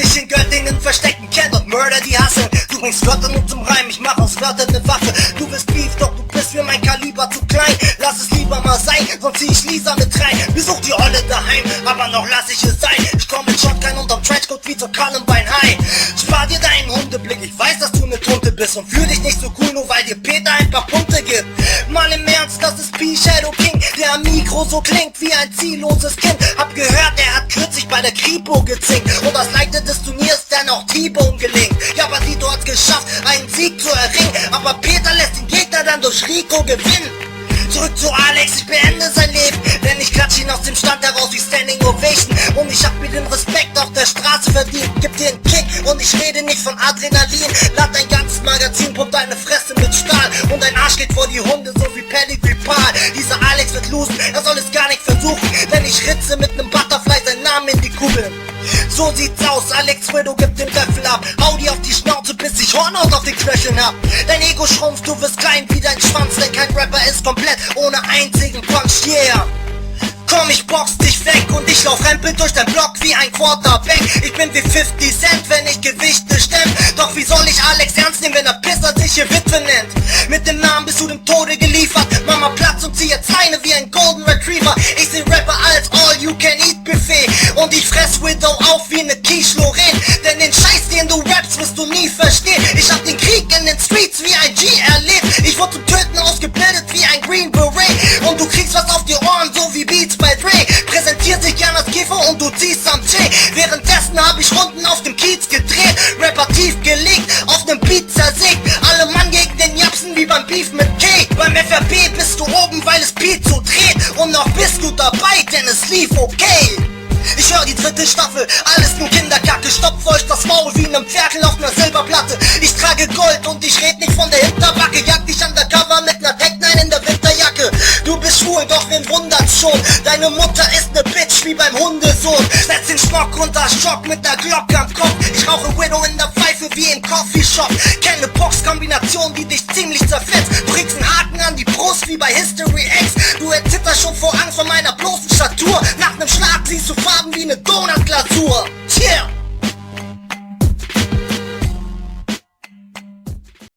sich in Göttingen verstecken kennt und Mörder die hassen. Du bringst Wörter nur zum Reim, ich mach aus Wörtern ne Waffe. Du bist Beef, doch du bist für mein Kaliber zu klein. Lass es lieber mal sein, sonst zieh ich Lisa mit rein. Besuch die Olle daheim, aber noch lass ich es sein. Ich komm mit Shotgun unterm Trenchcoat wie zur Columbine High. Spar dir deinen Hundeblick, ich weiß, dass du ne Tunte bist und fühl dich nicht so cool, nur weil dir Peter ein paar Punkte gibt. Mal im Ernst, das ist P-Shadow King, der am Mikro so klingt wie ein zielloses Kind. Hab gehört, er hat kürzlich bei der Kripo gezinkt und als Leiter des Turniers dann auch T-Bone gelingt. Ja, Bandito hat's geschafft, einen Sieg zu erringen, aber Peter lässt den Gegner dann durch Rico gewinnen. Zurück zu Alex, ich beende sein Leben, denn ich klatsch ihn aus dem Stand heraus wie Standing Ovation und ich hab mir den Respekt auf der Straße verdient. Gib dir einen Kick und ich rede nicht von Adrenalin. Lad dein ganzes Magazin, pumpt deine Fresse mit Stahl und dein Arsch geht vor die Hunde, so wie Pedigree Paul. Dieser Alex wird losen, er soll es gar nicht versuchen, denn ich ritze mit nem Butterfly seinen Namen in die Kugel. So sieht's aus, Alex Widow gibt den Löffel ab. Hau dir auf die Schnauze, bis ich Hornhaut auf den Knöcheln hab. Dein Ego schrumpft, du wirst klein wie dein Schwanz, denn kein Rapper ist komplett ohne einzigen Punch, yeah. Komm, ich box dich weg und ich lauf Rempel durch dein Block wie ein Quarterback. Ich bin wie 50 Cent, wenn ich Gewichte stemm. Doch wie soll ich Alex ernst nehmen, wenn der Pisser sich hier Witwe nennt? Mit dem Namen bist du dem Tode geliefert. Mama Platz und zieh jetzt Leine wie ein Golden Retriever. Ich seh Rapper als All-You-Can-Eat-Buffet und ich fress Widow auf wie ne Quiche Lorraine. Denn den Scheiß, den du rappst, wirst du nie verstehen. Ich hab den Krieg in den Streets wie ein G erlebt. Ich wurde zum Töten ausgebildet wie ein Green Beret. Und du kriegst was auf die Ohren, so wie Beats bei Dre. Präsentiert sich gern als Käfer und du ziehst am Tee. Währenddessen hab ich Runden auf dem Kiez gedreht. Rapper tief gelegt, auf nem Beat zersägt. Alle Mann gegen den Japsen wie beim Beef mit K. Beim FRB bist du oben, weil es Beat so dreht. Und noch bist du dabei, denn es lief okay. Ich hör die dritte Staffel, alles nur Kinderkacke. Stopf euch das Maul wie nem Ferkel auf ner Silberplatte. Ich trage Gold und ich red nicht von der Hinterbacke. Jag dich undercover mit ner Tech 9 in der Winterjacke. Du bist schwul, doch wen wundert's schon? Deine Mutter ist ne Bitch wie beim Hundesohn. Setz den Schmock unter Schock mit ner Glocke am Kopf. Ich rauche Widow in der Pfeife wie im Coffeeshop. Kenne Boxkombination, die dich ziemlich zerfetzt. Bringst einen Haken an die Brust wie bei History X. Du erzitterst schon vor Angst vor meiner bloßen Statur. Nach nem Schlag siehst du Farben wie ne Donut